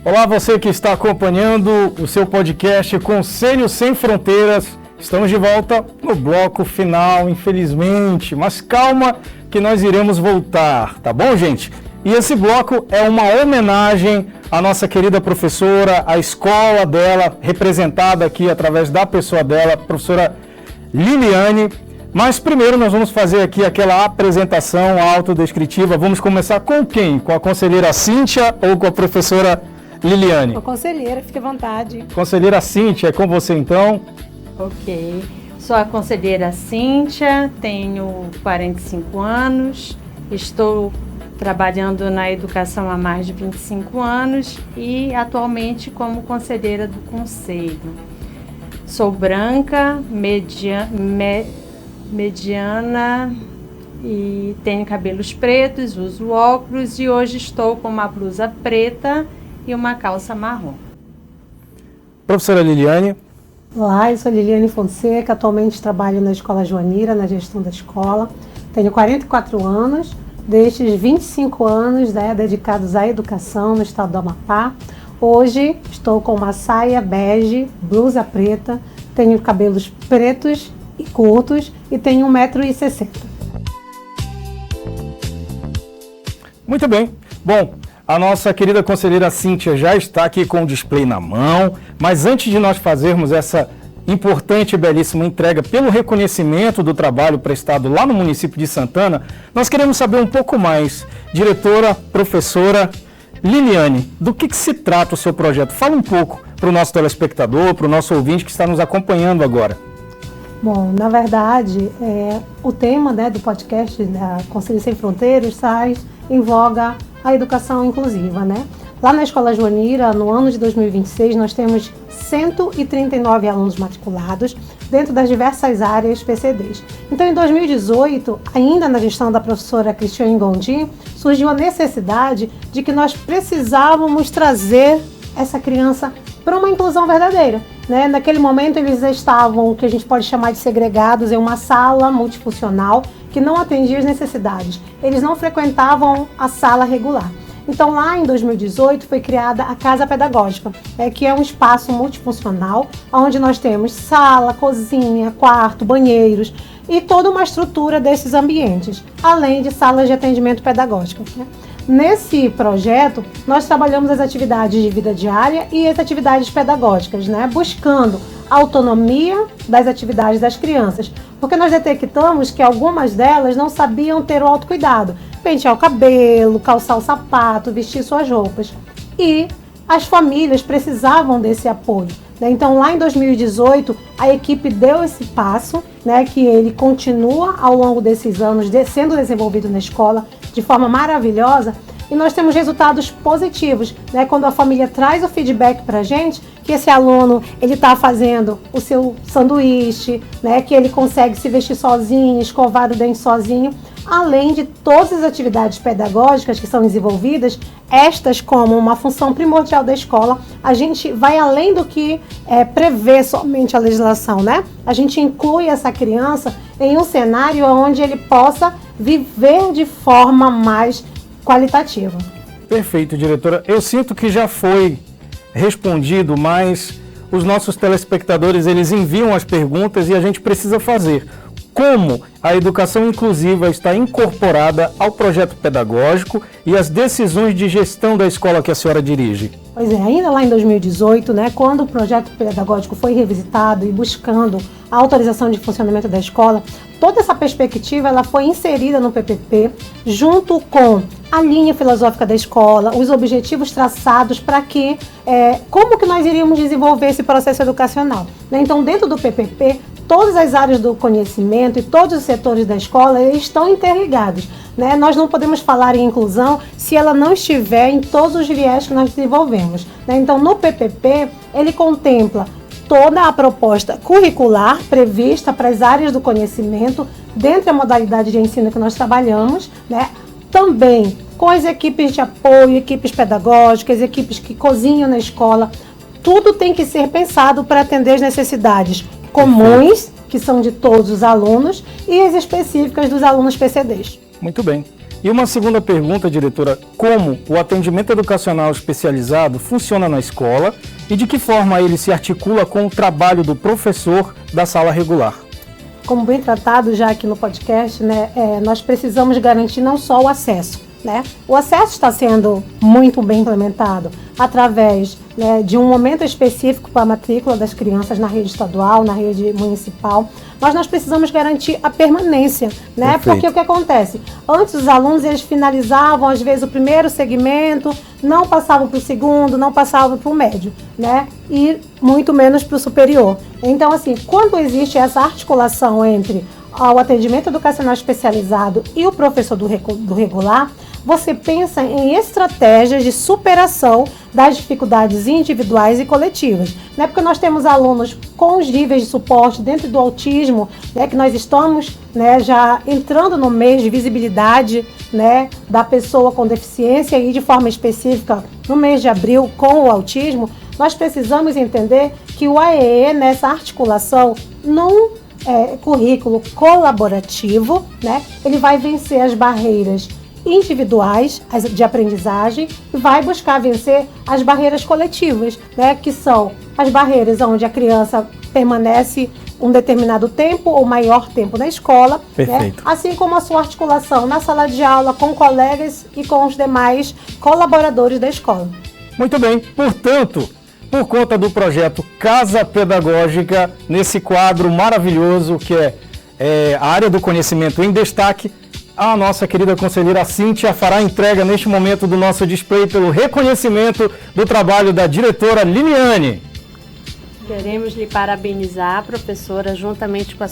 Olá, você que está acompanhando o seu podcast Conselho Sem Fronteiras. Estamos de volta no bloco final, infelizmente, mas calma que nós iremos voltar, tá bom, gente? E esse bloco é uma homenagem à nossa querida professora, à escola dela, representada aqui através da pessoa dela, a professora Liliane. Mas primeiro nós vamos fazer aqui aquela apresentação autodescritiva. Vamos começar com quem? Com a conselheira Cíntia ou com a professora Liliane? Com a conselheira, fique à vontade. Conselheira Cíntia, é com você então. Ok. Sou a conselheira Cíntia, tenho 45 anos, estou trabalhando na educação há mais de 25 anos e atualmente como conselheira do conselho. Sou branca, mediana e tenho cabelos pretos, uso óculos e hoje estou com uma blusa preta e uma calça marrom. Professora Liliane. Olá, eu sou Liliane Fonseca, atualmente trabalho na Escola Joanira, na gestão da escola. Tenho 44 anos, destes 25 anos dedicados à educação no estado do Amapá. Hoje estou com uma saia bege, blusa preta, tenho cabelos pretos e curtos e tenho 1,60 m. Muito bem. Bom, a nossa querida conselheira Cíntia já está aqui com o display na mão, mas antes de nós fazermos essa importante e belíssima entrega pelo reconhecimento do trabalho prestado lá no município de Santana, nós queremos saber um pouco mais. Diretora, professora, Liliane, do que se trata o seu projeto? Fala um pouco para o nosso telespectador, para o nosso ouvinte que está nos acompanhando agora. Bom, na verdade, o tema, né, do podcast da Conselho Sem Fronteiras traz em voga a educação inclusiva, né? Lá na Escola Joanira, no ano de 2026, nós temos 139 alunos matriculados dentro das diversas áreas PCDs. Então, em 2018, ainda na gestão da professora Cristiane Gondim, surgiu a necessidade de que nós precisávamos trazer essa criança para uma inclusão verdadeira, né? Naquele momento, eles estavam, o que a gente pode chamar de segregados, em uma sala multifuncional que não atendia as necessidades. Eles não frequentavam a sala regular. Então, lá em 2018, foi criada a Casa Pedagógica, que é um espaço multifuncional, onde nós temos sala, cozinha, quarto, banheiros e toda uma estrutura desses ambientes, além de salas de atendimento pedagógico, né? Nesse projeto, nós trabalhamos as atividades de vida diária e as atividades pedagógicas, né? Buscando a autonomia das atividades das crianças, porque nós detectamos que algumas delas não sabiam ter o autocuidado, pentear o cabelo, calçar o sapato, vestir suas roupas. E as famílias precisavam desse apoio, né? Então, lá em 2018, a equipe deu esse passo, né, que ele continua ao longo desses anos sendo desenvolvido na escola de forma maravilhosa, e nós temos resultados positivos, né, quando a família traz o feedback para a gente, que esse aluno ele está fazendo o seu sanduíche, né, que ele consegue se vestir sozinho, escovar o dente sozinho, além de todas as atividades pedagógicas que são desenvolvidas, estas como uma função primordial da escola. A gente vai além do que prevê somente a legislação, né? A gente inclui essa criança em um cenário onde ele possa viver de forma mais qualitativa. Perfeito, diretora. Eu sinto que já foi respondido, mas os nossos telespectadores, eles enviam as perguntas e a gente precisa fazer. Como a educação inclusiva está incorporada ao projeto pedagógico e às decisões de gestão da escola que a senhora dirige? Pois é, ainda lá em 2018, né, quando o projeto pedagógico foi revisitado e buscando a autorização de funcionamento da escola, toda essa perspectiva ela foi inserida no PPP, junto com a linha filosófica da escola, os objetivos traçados para que, como que nós iríamos desenvolver esse processo educacional, né? Então, dentro do PPP, todas as áreas do conhecimento e todos os setores da escola estão interligados, né? Nós não podemos falar em inclusão se ela não estiver em todos os viés que nós desenvolvemos, né? Então, no PPP, ele contempla toda a proposta curricular prevista para as áreas do conhecimento, dentro da modalidade de ensino que nós trabalhamos, né? Também com as equipes de apoio, equipes pedagógicas, equipes que cozinham na escola. Tudo tem que ser pensado para atender as necessidades comuns, que são de todos os alunos, e as específicas dos alunos PCDs. Muito bem. E uma segunda pergunta, diretora: como o atendimento educacional especializado funciona na escola e de que forma ele se articula com o trabalho do professor da sala regular? Como bem tratado já aqui no podcast, né, nós precisamos garantir não só o acesso, né? O acesso está sendo muito bem implementado através, né, de um momento específico para a matrícula das crianças na rede estadual, na rede municipal, mas nós precisamos garantir a permanência, né? Perfeito. Porque o que acontece? Antes os alunos eles finalizavam às vezes o primeiro segmento, não passavam para o segundo, não passavam para o médio, né? E muito menos para o superior. Então, assim, quando existe essa articulação entre o atendimento educacional especializado e o professor do regular, você pensa em estratégias de superação das dificuldades individuais e coletivas, né? Porque nós temos alunos com os níveis de suporte dentro do autismo, né? Que nós estamos, né, já entrando no mês de visibilidade, né, da pessoa com deficiência e de forma específica no mês de abril com o autismo. Nós precisamos entender que o AEE, nessa articulação, num currículo colaborativo, né, ele vai vencer as barreiras individuais de aprendizagem e vai buscar vencer as barreiras coletivas, né, que são as barreiras onde a criança permanece um determinado tempo ou maior tempo na escola, né, assim como a sua articulação na sala de aula com colegas e com os demais colaboradores da escola. Muito bem, portanto, por conta do projeto Casa Pedagógica, nesse quadro maravilhoso que é a área do conhecimento em destaque, a nossa querida conselheira Cíntia fará a entrega neste momento do nosso display pelo reconhecimento do trabalho da diretora Liliane. Queremos lhe parabenizar, professora, juntamente com a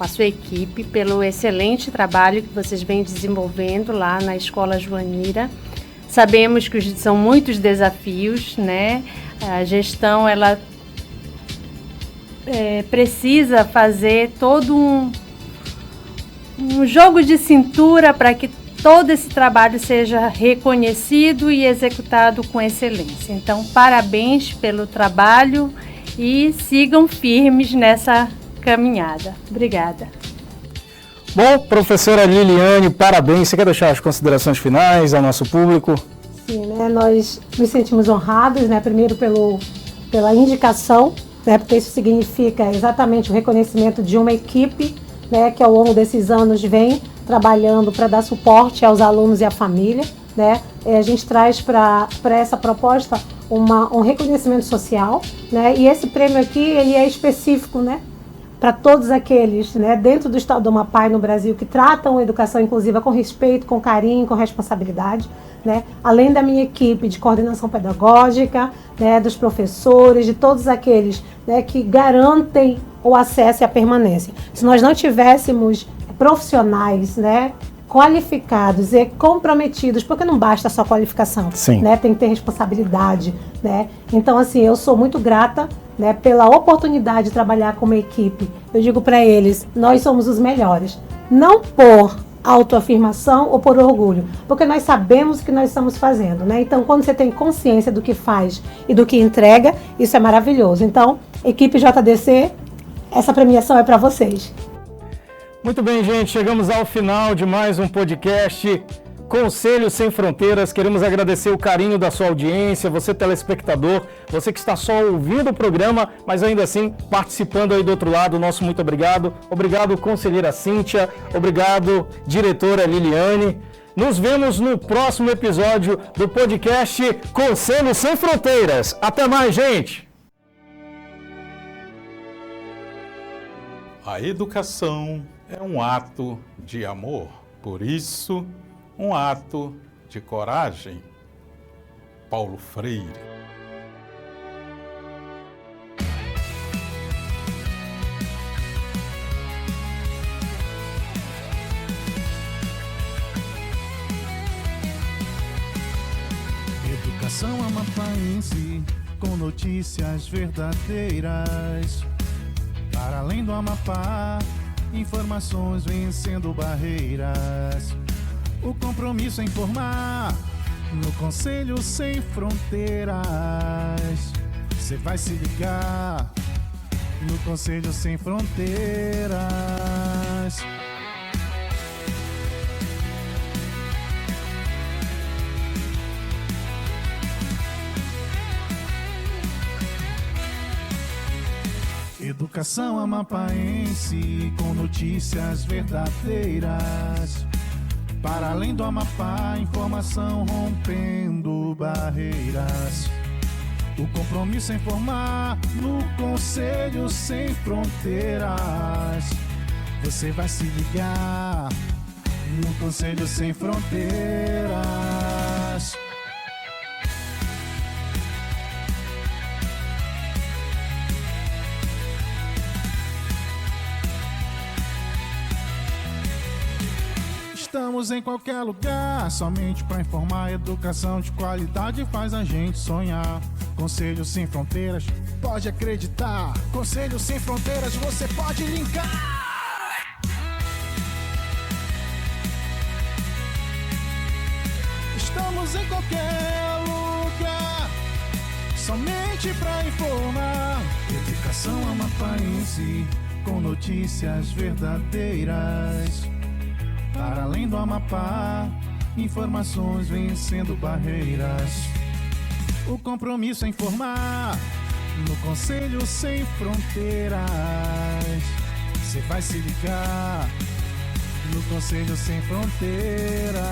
sua equipe, pelo excelente trabalho que vocês vêm desenvolvendo lá na Escola Joanira. Sabemos que são muitos desafios, né? A gestão, ela precisa fazer todo um jogo de cintura para que todo esse trabalho seja reconhecido e executado com excelência. Então, parabéns pelo trabalho e sigam firmes nessa caminhada. Obrigada. Bom, professora Liliane, parabéns. Você quer deixar as considerações finais ao nosso público? Sim, né? Nós nos sentimos honrados, né? Primeiro pela indicação, né? Porque isso significa exatamente o reconhecimento de uma equipe, né? Que ao longo desses anos vem trabalhando para dar suporte aos alunos e à família, né? A gente traz para essa proposta um reconhecimento social, né? E esse prêmio aqui, ele é específico, né? Para todos aqueles, né, dentro do estado do Amapá e no Brasil que tratam a educação inclusiva com respeito, com carinho, com responsabilidade, né? Além da minha equipe de coordenação pedagógica, né, dos professores, de todos aqueles, né, que garantem o acesso e a permanência. Se nós não tivéssemos profissionais, né, qualificados e comprometidos, porque não basta só qualificação, né? Tem que ter responsabilidade, né? Então, assim, eu sou muito grata, né, pela oportunidade de trabalhar com uma equipe. Eu digo para eles, nós somos os melhores. Não por autoafirmação ou por orgulho, porque nós sabemos o que nós estamos fazendo, né? Então, quando você tem consciência do que faz e do que entrega, isso é maravilhoso. Então, equipe JDC, essa premiação é para vocês. Muito bem, gente, chegamos ao final de mais um podcast Conselho Sem Fronteiras. Queremos agradecer o carinho da sua audiência, você telespectador, você que está só ouvindo o programa, mas ainda assim participando aí do outro lado, nosso muito obrigado. Obrigado, conselheira Cíntia, obrigado, diretora Liliane. Nos vemos no próximo episódio do podcast Conselho Sem Fronteiras. Até mais, gente! A educação é um ato de amor, por isso, um ato de coragem. Paulo Freire. Educação amapaense, com notícias verdadeiras. Para além do Amapá, informações vencendo barreiras. O compromisso é informar no Conselho Sem Fronteiras. Você vai se ligar no Conselho Sem Fronteiras. Educação amapaense, com notícias verdadeiras. Para além do Amapá, informação rompendo barreiras. O compromisso é informar no Conselho Sem Fronteiras. Você vai se ligar no Conselho Sem Fronteiras. Estamos em qualquer lugar, somente para informar. Educação de qualidade faz a gente sonhar. Conselho Sem Fronteiras, pode acreditar. Conselho Sem Fronteiras, você pode linkar. Estamos em qualquer lugar, somente para informar. Educação amapaense, com notícias verdadeiras. Para além do Amapá, informações vencendo barreiras. O compromisso é informar no Conselho Sem Fronteiras. Você vai se ligar no Conselho Sem Fronteiras.